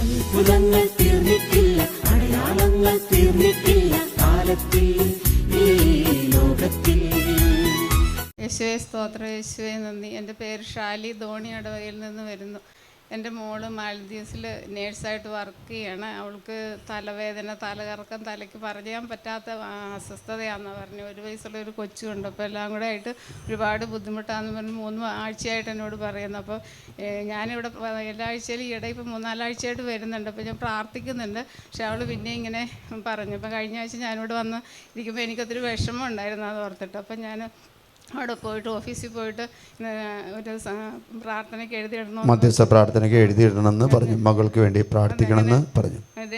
അത്ഭുതങ്ങൾ തീർന്നിട്ടില്ല, അടയാളങ്ങൾ തീർന്നിട്ടില്ല കാലത്തിൽ ഈ ലോകത്തിൽ. യേശുവേ സ്തോത്രം, യേശുവേ നന്ദി. എൻ്റെ പേര് ഷാലി, ധോണി ഇടവകയിൽ നിന്ന് വരുന്നു. എൻ്റെ മോള് മാലദ്വീപ്സിൽ നേഴ്സായിട്ട് വർക്ക് ചെയ്യണം. അവൾക്ക് തലവേദന, തലകറക്കം, തലയ്ക്ക് പറയാൻ പറ്റാത്ത അസ്വസ്ഥതയാണെന്ന് പറഞ്ഞു. 1 വയസ്സുള്ള ഒരു കൊച്ചുണ്ട്. അപ്പോൾ എല്ലാം കൂടെ ആയിട്ട് ഒരുപാട് ബുദ്ധിമുട്ടാണെന്ന് പറഞ്ഞ് 3 ആഴ്ചയായിട്ട് എന്നോട് പറയുന്നു. അപ്പോൾ ഞാനിവിടെ എല്ലാ ആഴ്ചയിലും ഈയിടെ ഇപ്പോൾ 3-4 ആഴ്ചയായിട്ട് വരുന്നുണ്ട്. അപ്പോൾ ഞാൻ പ്രാർത്ഥിക്കുന്നുണ്ട്. പക്ഷെ അവൾ പിന്നെ ഇങ്ങനെ പറഞ്ഞു. അപ്പോൾ കഴിഞ്ഞ ആഴ്ച ഞാനിവിടെ വന്ന് ഇരിക്കുമ്പോൾ എനിക്കൊത്തിരി വിഷമം ഉണ്ടായിരുന്നു അത് ഓർത്തിട്ട്. അപ്പം ഞാൻ അവിടെ പോയിട്ട് ഓഫീസിൽ പോയിട്ട് ഒരു പ്രാർത്ഥനയ്ക്ക് എഴുതിയിടണം, മധ്യസ്ഥ പ്രാർത്ഥനയ്ക്ക് എഴുതിയിടണമെന്ന് പറഞ്ഞു. മകൾക്ക് വേണ്ടി പ്രാർത്ഥിക്കണമെന്ന് പറഞ്ഞു. അത്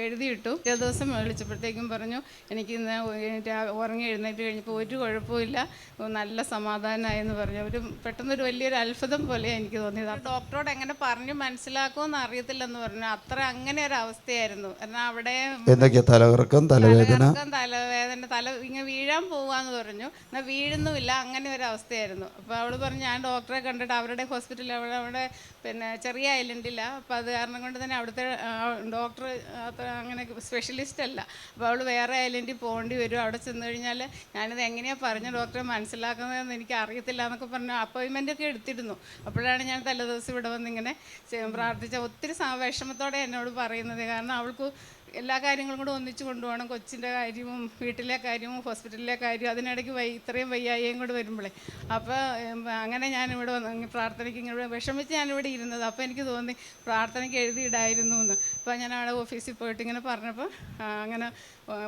എഴുതിയിട്ടു. ഒരു ദിവസം വിളിച്ചപ്പോഴത്തേക്കും പറഞ്ഞു എനിക്ക് ഇന്ന് ഉറങ്ങി എഴുന്നേറ്റ് കഴിഞ്ഞപ്പോൾ ഒരു കുഴപ്പമില്ല, നല്ല സമാധാനമായെന്ന് പറഞ്ഞു. പെട്ടെന്നൊരു വലിയൊരു അത്ഭുതം പോലെ എനിക്ക് തോന്നിയത്. ഡോക്ടറോട് എങ്ങനെ പറഞ്ഞു മനസ്സിലാക്കുമെന്ന് അറിയത്തില്ലെന്ന് പറഞ്ഞു. അത്ര അങ്ങനെ ഒരു അവസ്ഥയായിരുന്നു. എന്നാൽ അവിടെ എന്തൊക്കെയാ തലകറക്കം, തലവേദന, തല ഇങ്ങനെ വീഴാൻ പോവാന്ന് പറഞ്ഞു. എന്നാൽ വീഴുന്നുമില്ല, അങ്ങനെ ഒരു അവസ്ഥയായിരുന്നു. അപ്പോൾ അവൾ പറഞ്ഞു ഞാൻ ഡോക്ടറെ കണ്ടിട്ട് അവരുടെ ഹോസ്പിറ്റലിൽ അവിടെ പിന്നെ ചെറിയ ഐലൻഡില്ല. അപ്പോൾ അത് കാരണം കൊണ്ട് തന്നെ അവിടുത്തെ ഡോക്ടർ അങ്ങനെ സ്പെഷ്യലിസ്റ്റ് അല്ല. അപ്പോൾ അവൾ വേറെ ഐലൻഡിൽ പോകേണ്ടി വരും. അവിടെ ചെന്ന് കഴിഞ്ഞാൽ ഞാനിത് എങ്ങനെയാണ് പറഞ്ഞ ഡോക്ടറെ മനസ്സിലാക്കുന്നതെന്ന് എനിക്ക് അറിയത്തില്ല എന്നൊക്കെ പറഞ്ഞു. അപ്പോയിൻമെൻ്റൊക്കെ എടുത്തിരുന്നു. അപ്പോഴാണ് ഞാൻ തലേദിവസം ഇവിടെ വന്നിങ്ങനെ പ്രാർത്ഥിച്ച. ഒത്തിരി വിഷമത്തോടെ എന്നോട് പറയുന്നത്. കാരണം അവൾക്ക് എല്ലാ കാര്യങ്ങളും കൂടെ ഒന്നിച്ച് കൊണ്ടുപോകണം. കൊച്ചിൻ്റെ കാര്യവും വീട്ടിലെ കാര്യവും ഹോസ്പിറ്റലിലെ കാര്യവും അതിനിടയ്ക്ക് ഇത്രയും വയ്യായും കൂടെ വരുമ്പോഴേ. അപ്പോൾ അങ്ങനെ ഞാനിവിടെ വന്ന് പ്രാർത്ഥനയ്ക്ക് ഇങ്ങനെ വിഷമിച്ച് ഞാനിവിടെ ഇരുന്നത്. അപ്പോൾ എനിക്ക് തോന്നി പ്രാർത്ഥനയ്ക്ക് എഴുതിയിടായിരുന്നു എന്ന്. അപ്പോൾ ഞാൻ അവിടെ ഓഫീസിൽ പോയിട്ട് ഇങ്ങനെ പറഞ്ഞപ്പോൾ അങ്ങനെ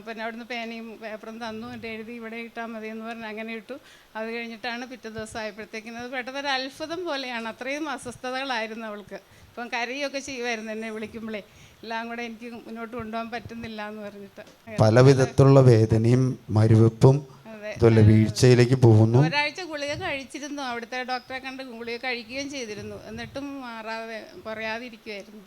പിന്നെ അവിടുന്ന് പേനയും പേപ്പറും തന്നു. എന്നിട്ട് എഴുതി ഇവിടെ ഇട്ടാൽ മതി എന്ന് പറഞ്ഞ് അങ്ങനെ ഇട്ടു. അത് കഴിഞ്ഞിട്ടാണ് പിറ്റേ ദിവസം ആയപ്പോഴത്തേക്കിനും അത് പെട്ടെന്നൊരു അത്ഭുതം പോലെയാണ്. അത്രയും അസ്വസ്ഥതകളായിരുന്നു അവൾക്ക്. ഇപ്പം കരയൊക്കെ ചെയ്യുമായിരുന്നു എന്നെ വിളിക്കുമ്പോഴേ. എല്ലാം കൂടെ എനിക്ക് മുന്നോട്ട് കൊണ്ടുപോകാൻ പറ്റുന്നില്ല എന്ന് പറഞ്ഞിട്ട് പല വിധത്തിലുള്ള വേദനയും മരുവെപ്പും വീഴ്ചയിലേക്ക് പോകുന്നു. ഒരാഴ്ച ഗുളിക കഴിച്ചിരുന്നു. അവിടുത്തെ ഡോക്ടറെ കണ്ട് ഗുളിക കഴിക്കുകയും ചെയ്തിരുന്നു. എന്നിട്ടും കുറയാതിരിക്കുമായിരുന്നു.